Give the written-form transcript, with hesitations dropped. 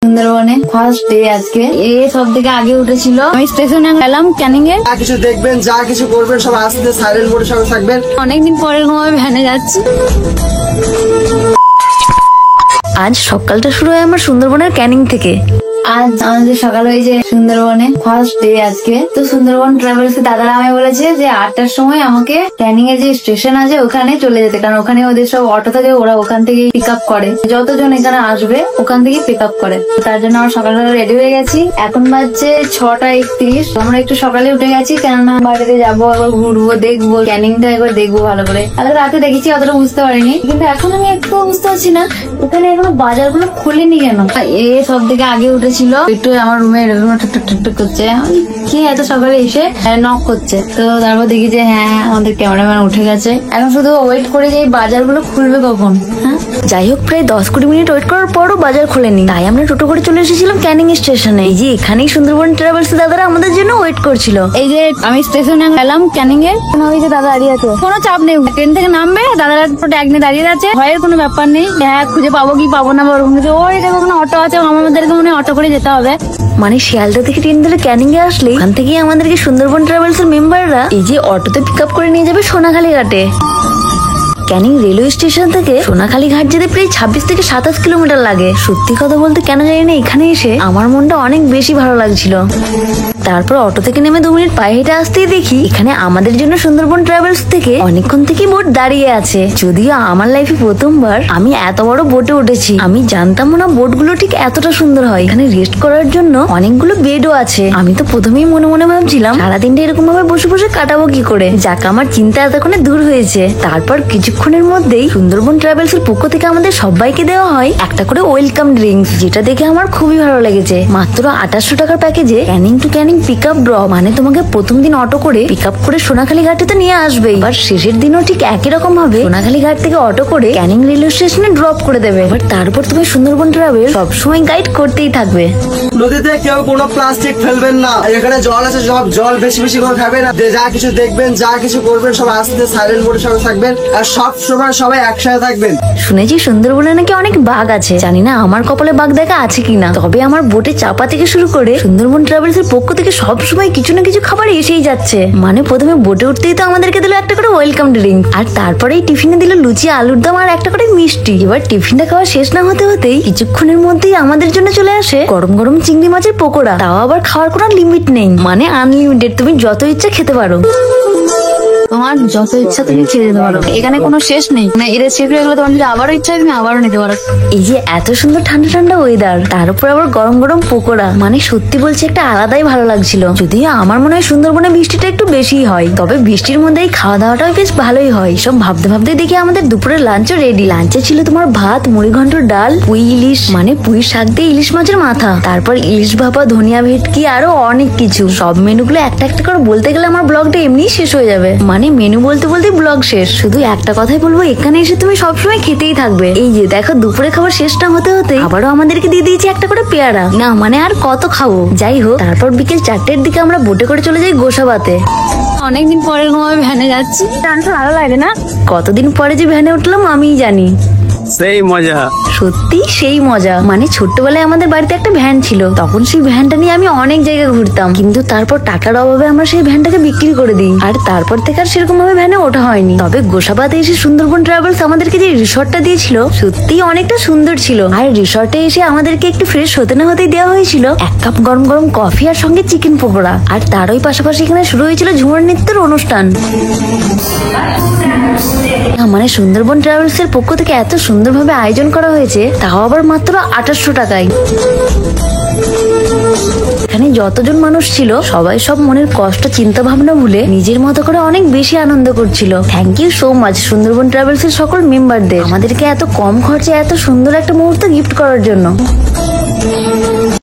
সুন্দরবনে first day আজকে। সব থেকে আগে উঠেছিল। আমি স্টেশনে গেলাম ক্যানিং এ। যা কিছু দেখবেন, যা কিছু করবেন সব আস্তে সাইলেন্ট মোডে সবাই থাকবেন। অনেকদিন পরে আমি ভ্যানে যাচ্ছি। আজ সকালটা শুরু হয় আমার সুন্দরবনের ক্যানিং থেকে। আজ আমাদের সকাল হয়েছে সুন্দরবনে ফার্স্ট ডে আজকে। তো সুন্দরবন ট্রাভেলস দাদারা আমায় বলেছে যে 8টার সময় আমাকে ক্যানিং এর যে স্টেশন আছে ওখানে চলে যেতে, কারণ ওখানে ওদের সব অটো থাকে, ওরা ওখান থেকে পিক আপ করে, যতজন এখানে আসবে ওখান থেকে পিক আপ করে। তার জন্য আমরা সকালবেলা রেডি হয়ে গেছি। এখন বাজছে 6:31। আমরা একটু সকালে উঠে গেছি, কেননা বাড়িতে যাবো, একবার ঘুরবো, দেখবো ক্যানিংটা একবার দেখবো ভালো করে। আগে রাতে দেখেছি, অতটা বুঝতে পারিনি, কিন্তু এখন আমি একটু বুঝতে পারছি না ওখানে এখনো বাজারগুলো খুলেনি কেন। সব থেকে আগে উঠেছিল একটু আমার রুমে ঠুকঠুক করছে, কে এত সকালে এসে নক করছে। তো তারপর দেখি যে হ্যাঁ আমাদের ক্যামেরাম্যান উঠে গেছে। এখন শুধু ওয়েট করে যে এই বাজারগুলো খুলবে কখন। হ্যাঁ, যাই হোক, প্রায় 10-20 মিনিট ওয়েট করার পরও বাজার খোলেনি। তাই আমরা টোটো করে চলে এসেছিলাম ক্যানিং স্টেশনে। এই যে এখানেই সুন্দরবন ট্রাভেলস দাদারা আমাদের জন্য ওয়েট করছিল। এই যে আমি স্টেশনে গেলাম ক্যানিং এ, ওই যে দাদা দাঁড়িয়ে আছে। কোনো চাপ নেই, ট্রেন থেকে নামবে, দাদারা টোটো একদিনে দাঁড়িয়ে আছে, ভয়ের কোনো ব্যাপার নেই। হ্যাঁ, খুঁজে পাবো কি পাবো না ওরকম কিছু। ওই দেখো কোনো অটো আছে, আমাদেরকে মনে অটো করে যেতে হবে। মানে শিয়ালদা থেকে ট্রেন ধরে ক্যানিং এ আসলে ওখান থেকে আমাদেরকে সুন্দরবন ট্রাভেলস এর মেম্বাররা এই যে অটোতে পিক আপ করে নিয়ে যাবে সোনাখালী ঘাটে। ক্যানিং রেলওয়ে স্টেশন থেকে সোনাখালী ঘাট যেতে প্রায় 26 থেকে 27 কিলোমিটার লাগে। সত্যি কথা বলতে কেন জানি না এখানে এসে আমার মনটা অনেক বেশি ভালো লাগছিল। তারপর অটো থেকে নেমে 2 মিনিট পায়ে হেঁটে আসতেই দেখি এখানে আমাদের জন্য সুন্দরবন ট্রাভেলস থেকে অনেকক্ষণ থেকে বোট দাঁড়িয়ে আছে। যদিও আমার লাইফে প্রথমবার আমি এত বড় বোটে উঠেছি। আমি জানতাম না বোটগুলো ঠিক এতটা সুন্দর হয়। এখানে রেস্ট করার জন্য অনেকগুলো বেডও আছে। আমি তো প্রথমেই মনে মনে ভাবছিলাম সারাদিনটা এরকম ভাবে বসে বসে কাটাবো কি করে। যাক, আমার চিন্তা এতক্ষণে দূর হয়েছে। তারপর কিছুক্ষণের মধ্যেই সুন্দরবন ট্রাভেলস এর পক্ষ থেকে আমাদের সবাইকে দেওয়া হয় একটা করে ওয়েলকাম ড্রিঙ্কস, যেটা দেখে আমার খুবই ভালো লেগেছে। মাত্র 2800 টাকার প্যাকেজে Canning to Canning pick up drop, মানে তোমাকে প্রথম দিন অটো করে পিক আপ করে সোনাখালী ঘাটে তো নিয়ে আসবেই, এবার শেষের দিনও ঠিক একই রকম ভাবে সোনাখালী ঘাট থেকে অটো করে ক্যানিং রেলওয়ে স্টেশনে ড্রপ করে দেবে। এবার তারপর তুমি সুন্দরবন ট্রাভেল সবসময় গাইড করতেই থাকবে। নদীতে কেউ কোনো প্লাস্টিক ফেলবেন না। এখানে জল আছে, সব জল বেশি বেশি করে খাবেন। যা কিছু দেখবেন, যা কিছু করবেন সব আস্তে সাইলেন্ট মোডে সবাই থাকবেন, আর সব সময় সবাই একসাথে থাকবেন। শুনেছি সুন্দরবনে নাকি অনেক বাঘ আছে, জানি না আমার কপালে বাঘ দেখা আছে কিনা। তবে আমার বোটে চাপা থেকে শুরু করে সুন্দরবন ট্রাভেলস এর পক্ষ থেকে সব সময় কিছু না কিছু খাবার এসেই যাচ্ছে। মানে প্রথমে বোটে উঠতেই তো আমাদেরকে দিল একটা করে ওয়েলকাম ড্রিঙ্ক, আর তারপরেই টিফিনে দিল লুচি, আলুর দম আর একটা করে মিষ্টি। এবার টিফিনটা খাওয়া শেষ না হতে হতেই কিছুক্ষণের মধ্যেই আমাদের জন্য চলে আসে গরম গরম চিংড়ি মাছের পকোড়া। তাও আবার খাওয়ার কোনো লিমিট নেই, মানে আনলিমিটেড, তুমি যত ইচ্ছা খেতে পারো। তোমার যত ইচ্ছা তুমি খেয়ে যেতে পারো, এখানে কোনো শেষ নেই। মানে এদের শেষ হয়ে গেলে তোমার যদি আবারও ইচ্ছা হয় তুমি আবারও নিতে পারো। এই যে এত সুন্দর ঠান্ডা ঠান্ডা ওয়েদার, তার উপর আবার গরম গরম পকোড়া, মানে সত্যি বলছি একটা আলাদাই ভালো লাগছিল। যদিও আমার মনে হয় সুন্দরবনে বৃষ্টিটা একটু বেশিই হয়, তবে বৃষ্টির মধ্যেই খাওয়া দাওয়াটাও বেশ ভালোই হয়। সব ভাবতে ভাবতে দেখি আমাদের দুপুরের লাঞ্চও রেডি। লাঞ্চে ছিল তোমার ভাত, মুড়ি ঘন্টর ডাল, পুঁই ইলিশ, মানে পুঁই শাক দিয়ে ইলিশ মাছের মাথা, তারপর ইলিশ ভাপা, ধনিয়া ভেটকি, আরো অনেক কিছু। সব মেনুগুলো একটা একটা করে বলতে গেলে আমার ব্লগটা এমনিই শেষ হয়ে যাবে। মানে মেনু বলতে বলতে ব্লগ শেষ। শুধু একটা কথাই বলবো, এখানে এসে তুমি সবসময় খেতেই থাকবে। এই যে দেখো, দুপুরে খাবার শেষ না হতে হতে আবারও আমাদেরকে দিয়ে দিয়েছি একটা করে পেয়ারা। না মানে আর কত খাবো। যাই হোক, তারপর বিকেল 4টের দিকে আমরা বোটে করে চলে যাই গোসাবাতে। অনেকদিন পরে আমি ভ্যানে যাচ্ছি, টানটা ভালো লাগে না? কতদিন পরে যে ভ্যানে উঠলাম আমিই জানি। সেই মজা, সত্যি সেই মজা। মানে ছোট্টবেলায় আমাদের বাড়িতে একটা ভ্যান ছিল, তখন সেই ভ্যানটা নিয়ে আমি অনেক জায়গায় ঘুরতাম, কিন্তু তারপর টাকার অভাবে আমরা সেই ভ্যানটাকে বিক্রি করে দিই, আর তারপর থেকে আর সেরকম ভাবে ভ্যানে ওঠা হয়নি। তবে গোসাবাতে এসে সুন্দরবন ট্রাভেলস আমাদেরকে যে রিসর্টটা দিয়েছিল সত্যি অনেকটা সুন্দর ছিল। আর রিসর্টে এসে আমাদেরকে একটু ফ্রেশ হতে না হতেই দেওয়া হয়েছিল 1 কাপ গরম গরম কফি আর সঙ্গে চিকেন পকোড়া। আর তারই পাশাপাশি এখানে শুরু হয়েছিল ঝুমুর নৃত্যের অনুষ্ঠান। মানে সুন্দরবন ট্রাভেলস এর পক্ষ থেকে এত সুন্দরভাবে আয়োজন করা হয়েছে, তাও আবার মাত্র 2800 টাকায়। এখানে যতজন মানুষ ছিল সবাই সব মনের কষ্ট চিন্তা ভাবনা ভুলে নিজের মতো করে অনেক বেশি আনন্দ করছিল। Thank you so much Sundarban travels এর সকল মেম্বারদের আমাদেরকে এত কম খরচে এত সুন্দর একটা মুহূর্ত গিফট করার জন্য।